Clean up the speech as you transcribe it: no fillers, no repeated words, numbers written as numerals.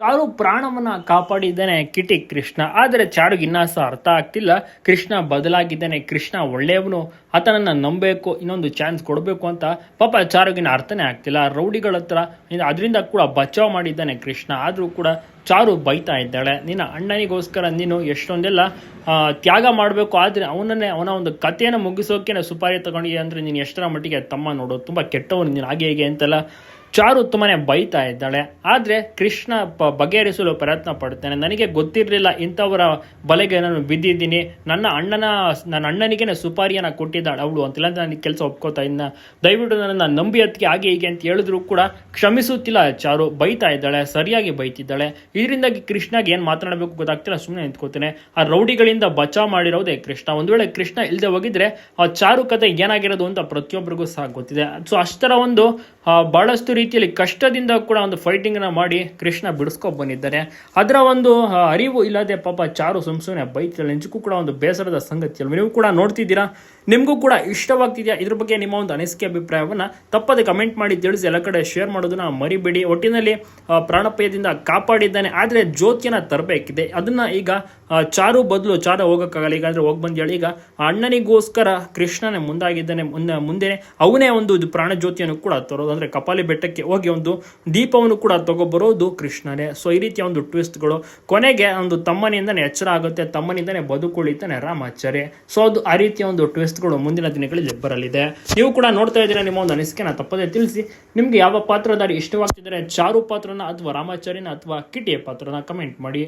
ಚಾರು ಪ್ರಾಣವನ್ನ ಕಾಪಾಡಿದ್ದಾನೆ ಕಿಟಿ ಕೃಷ್ಣ. ಆದರೆ ಚಾರುಗೆ ಇನ್ನ ಸಹ ಅರ್ಥ ಆಗ್ತಿಲ್ಲ, ಕೃಷ್ಣ ಬದಲಾಗಿದ್ದಾನೆ, ಕೃಷ್ಣ ಒಳ್ಳೆಯವನು, ಆತನನ್ನ ನಂಬಬೇಕು, ಇನ್ನೊಂದು ಚಾನ್ಸ್ ಕೊಡಬೇಕು ಅಂತ ಪಾಪ ಚಾರುಗಿನ ಅರ್ಥನೇ ಆಗ್ತಿಲ್ಲ. ರೌಡಿಗಳ ಹತ್ರ ಅದರಿಂದ ಕೂಡ ಬಚಾವ್ ಮಾಡಿದ್ದಾನೆ ಕೃಷ್ಣ. ಆದರೂ ಕೂಡ ಚಾರು ಬೈತಾ ಇದ್ದಾಳೆ, ನಿನ್ನ ಅಣ್ಣನಿಗೋಸ್ಕರ ನೀನು ಎಷ್ಟೊಂದೆಲ್ಲ ತ್ಯಾಗ ಮಾಡಬೇಕು, ಆದರೆ ಅವನ ಒಂದು ಕಥೆಯನ್ನು ಮುಗಿಸೋಕೆ ಸುಪಾರಿ ತಗೊಂಡಿದೆ ಅಂದರೆ ನೀನು ಎಷ್ಟರ ಮಟ್ಟಿಗೆ ತಮ್ಮ ನೋಡು, ತುಂಬ ಕೆಟ್ಟವನು ನೀನು, ಹಾಗೆ ಹೇಗೆ ಅಂತೆಲ್ಲ ಚಾರು ತುಂಬಾನೇ ಬೈತಾ ಇದ್ದಾಳೆ. ಆದರೆ ಕೃಷ್ಣ ಬಗೆಹರಿಸಲು ಪ್ರಯತ್ನ ಪಡ್ತಾನೆ. ನನಗೆ ಗೊತ್ತಿರಲಿಲ್ಲ ಇಂಥವರ ಬಲೆಗೆ ನಾನು ಬಿದ್ದಿದ್ದೀನಿ, ನನ್ನ ಅಣ್ಣನಿಗೆ ಸುಪಾರಿಯನ್ನು ಕೊಟ್ಟಿದ್ದಾಳೆ ಅವಳು ಅಂತಿಲ್ಲ ಅಂತ ನನಗೆ ಕೆಲಸ ಒಪ್ಕೋತಾ ಇನ್ನ, ದಯವಿಟ್ಟು ನನ್ನನ್ನು ನಂಬಿ ಅದಕ್ಕೆ ಹಾಗೆ ಹೀಗೆ ಅಂತ ಹೇಳಿದ್ರು ಕೂಡ ಕ್ಷಮಿಸುತ್ತಿಲ್ಲ ಚಾರು. ಬೈತಾ ಇದ್ದಾಳೆ, ಸರಿಯಾಗಿ ಬೈತಿದ್ದಾಳೆ. ಇದರಿಂದಾಗಿ ಕೃಷ್ಣಗೆ ಏನು ಮಾತನಾಡಬೇಕು ಗೊತ್ತಾಗ್ತಿಲ್ಲ, ಸುಮ್ಮನೆ ನಿಂತ್ಕೋತಾನೆ. ಆ ರೌಡಿಗಳಿಂದ ಬಚಾವ್ ಮಾಡಿರೋದೇ ಕೃಷ್ಣ. ಒಂದು ವೇಳೆ ಕೃಷ್ಣ ಇಲ್ಲದೆ ಹೋಗಿದ್ರೆ ಆ ಚಾರು ಕತೆ ಏನಾಗಿರೋದು ಅಂತ ಪ್ರತಿಯೊಬ್ಬರಿಗೂ ಸಹ ಗೊತ್ತಿದೆ. ಸೊ ಅಷ್ಟರ ಒಂದು ಬಹಳಷ್ಟು ರೀತಿಯಲ್ಲಿ ಕಷ್ಟದಿಂದ ಕೂಡ ಒಂದು ಫೈಟಿಂಗ್ ನ ಮಾಡಿ ಕೃಷ್ಣ ಬಿಡಿಸ್ಕೊಂಡು ಬಂದಿದ್ದಾರೆ. ಅದರ ಒಂದು ಅರಿವು ಇಲ್ಲದೆ ಪಾಪ ಚಾರು ಸುಮ್ಸುನೆ ಬೈತಿಲ್ಲ. ನಿಜಕ್ಕೂ ಕೂಡ ಒಂದು ಬೇಸರದ ಸಂಗತಿ ಅಲ್ವ. ನೀವು ಕೂಡ ನೋಡ್ತಿದ್ದೀರಾ, ನಿಮಗೂ ಕೂಡ ಇಷ್ಟವಾಗ್ತಿದೆಯಾ? ಇದ್ರ ಬಗ್ಗೆ ನಿಮ್ಮ ಒಂದು ಅನಿಸಿಕೆ ಅಭಿಪ್ರಾಯವನ್ನ ತಪ್ಪದೆ ಕಮೆಂಟ್ ಮಾಡಿ ತಿಳಿಸಿ, ಎಲ್ಲ ಕಡೆ ಶೇರ್ ಮಾಡೋದನ್ನ ಮರಿಬೇಡಿ. ಒಟ್ಟಿನಲ್ಲಿ ಪ್ರಾಣಾಪಾಯದಿಂದ ಕಾಪಾಡಿದ್ದಾನೆ, ಆದರೆ ಜ್ಯೋತಿಯನ್ನ ತರಬೇಕಿದೆ. ಅದನ್ನ ಈಗ ಚಾರು ಬದಲು ಚಾರು ಹೋಗೋಕ್ಕಾಗಲ್ಲ, ಈಗ ಅಂದ್ರೆ ಹೋಗಿ ಬಂದೇಳಿ. ಈಗ ಅಣ್ಣನಿಗೋಸ್ಕರ ಕೃಷ್ಣನೇ ಮುಂದಾಗಿದ್ದಾನೆ, ಮುಂದೆ ಅವನೇ ಒಂದು ಪ್ರಾಣ ಜ್ಯೋತಿಯನ್ನು ಕೂಡ ತರೋದು, ಅಂದ್ರೆ ಕಪಾಲಿ ಬೆಟ್ಟಕ್ಕೆ ಹೋಗಿ ಒಂದು ದೀಪವನ್ನು ಕೂಡ ತಗೊಬರೋದು ಕೃಷ್ಣನೇ. ಸೊ ಈ ರೀತಿಯ ಒಂದು ಟ್ವಿಸ್ಟ್ಗಳು ಕೊನೆಗೆ ಒಂದು ತಮ್ಮನಿಂದನೇ ಎಚ್ಚರ ಆಗುತ್ತೆ, ತಮ್ಮನಿಂದನೇ ಬದುಕುಳಿತಾನೆ ರಾಮಾಚಾರ್ಯ. ಸೊ ಅದು ಆ ರೀತಿಯ ಒಂದು ಟ್ವಿಸ್ಟ್ಗಳು ಮುಂದಿನ ದಿನಗಳಲ್ಲಿ ಬರಲಿದೆ. ನೀವು ಕೂಡ ನೋಡ್ತಾ ಇದ್ದೀರಾ, ನಿಮ್ಮ ಒಂದು ಅನಿಸಿಕೆನ ತಪ್ಪದೇ ತಿಳಿಸಿ. ನಿಮ್ಗೆ ಯಾವ ಪಾತ್ರಧಾರಿ ಇಷ್ಟವಾಗ್ತಿದ್ದಾರೆ, ಚಾರು ಪಾತ್ರನ ಅಥವಾ ರಾಮಾಚಾರ್ಯನ ಅಥವಾ ಕಿಟಿಯ ಪಾತ್ರನ ಕಮೆಂಟ್ ಮಾಡಿ.